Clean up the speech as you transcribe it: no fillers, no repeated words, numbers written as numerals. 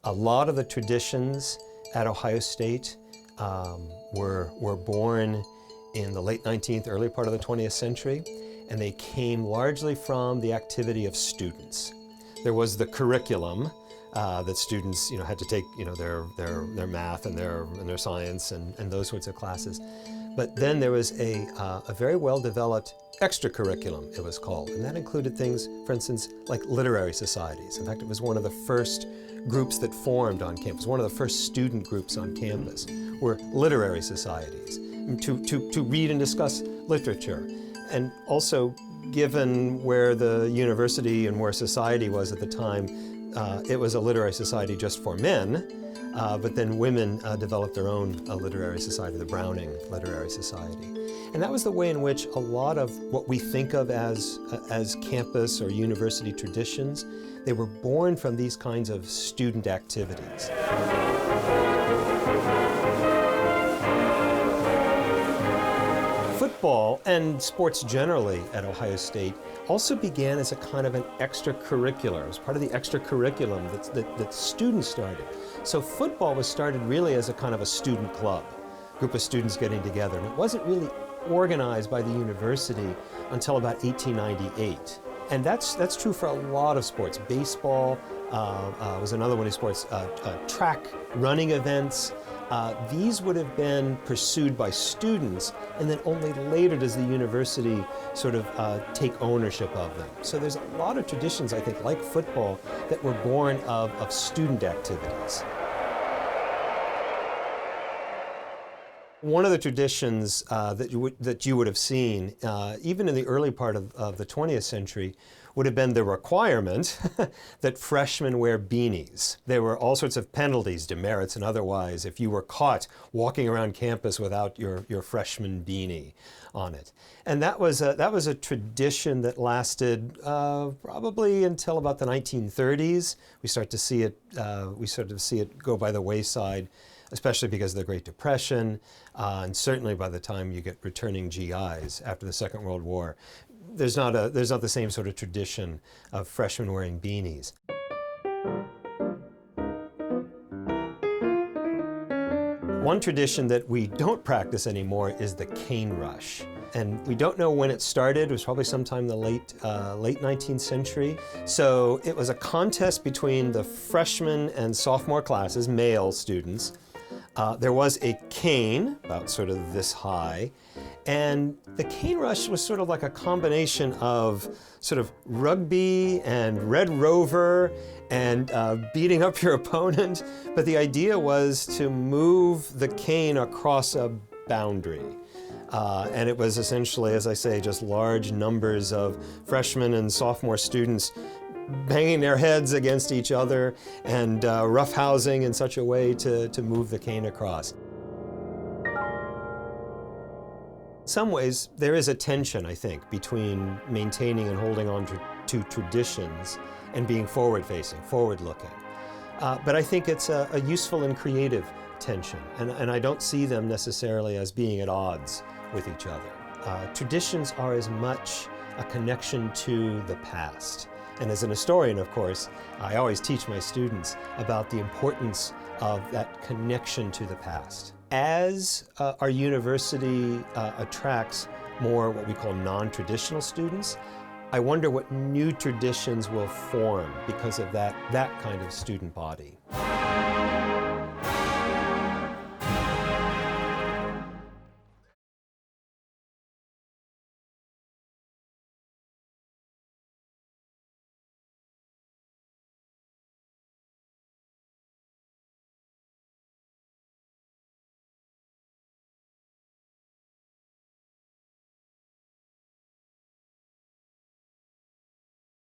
A lot of the traditions at Ohio State were born in the late 19th, early part of the 20th century, and they came largely from the activity of students. There was the curriculum that students had to take their math and their science and those sorts of classes. But then there was a very well-developed extracurriculum, it was called, and that included things, for instance, like literary societies. In fact, it was one of the first groups that formed on campus. One of the first student groups on campus were literary societies to read and discuss literature. And also, given where the university and where society was at the time, it was a literary society just for men, but then women developed their own literary society, the Browning Literary Society. And that was the way in which a lot of what we think of as campus or university traditions, they were born from these kinds of student activities. Football and sports generally at Ohio State also began as a kind of an extracurricular. It was part of the extracurriculum that students started. So football was started really as a kind of a student club, a group of students getting together. And it wasn't really organized by the university until about 1898. And that's true for a lot of sports. Baseball was another one of sports, track running events. These would have been pursued by students, and then only later does the university sort of take ownership of them. So there's a lot of traditions, I think, like football, that were born of student activities. One of the traditions that you would have seen, even in the early part of the 20th century, would have been the requirement that freshmen wear beanies. There were all sorts of penalties, demerits and otherwise, if you were caught walking around campus without your freshman beanie on it. And that was a tradition that lasted probably until about the 1930s. We start to see it go by the wayside, especially because of the Great Depression, and certainly by the time you get returning GIs after the Second World War. There's not the same sort of tradition of freshmen wearing beanies. One tradition that we don't practice anymore is the cane rush. And we don't know when it started. It was probably sometime in the late 19th century. So it was a contest between the freshman and sophomore classes, male students. There was a cane, about sort of this high, and the cane rush was sort of like a combination of sort of rugby and Red Rover and beating up your opponent, but the idea was to move the cane across a boundary. And it was essentially, as I say, just large numbers of freshmen and sophomore students banging their heads against each other and roughhousing in such a way to move the cane across. In some ways, there is a tension, I think, between maintaining and holding on to traditions and being forward-facing, forward-looking. But I think it's a useful and creative tension, and I don't see them necessarily as being at odds with each other. Traditions are as much a connection to the past. And as an historian, of course, I always teach my students about the importance of that connection to the past. As our university attracts more what we call non-traditional students, I wonder what new traditions will form because of that kind of student body.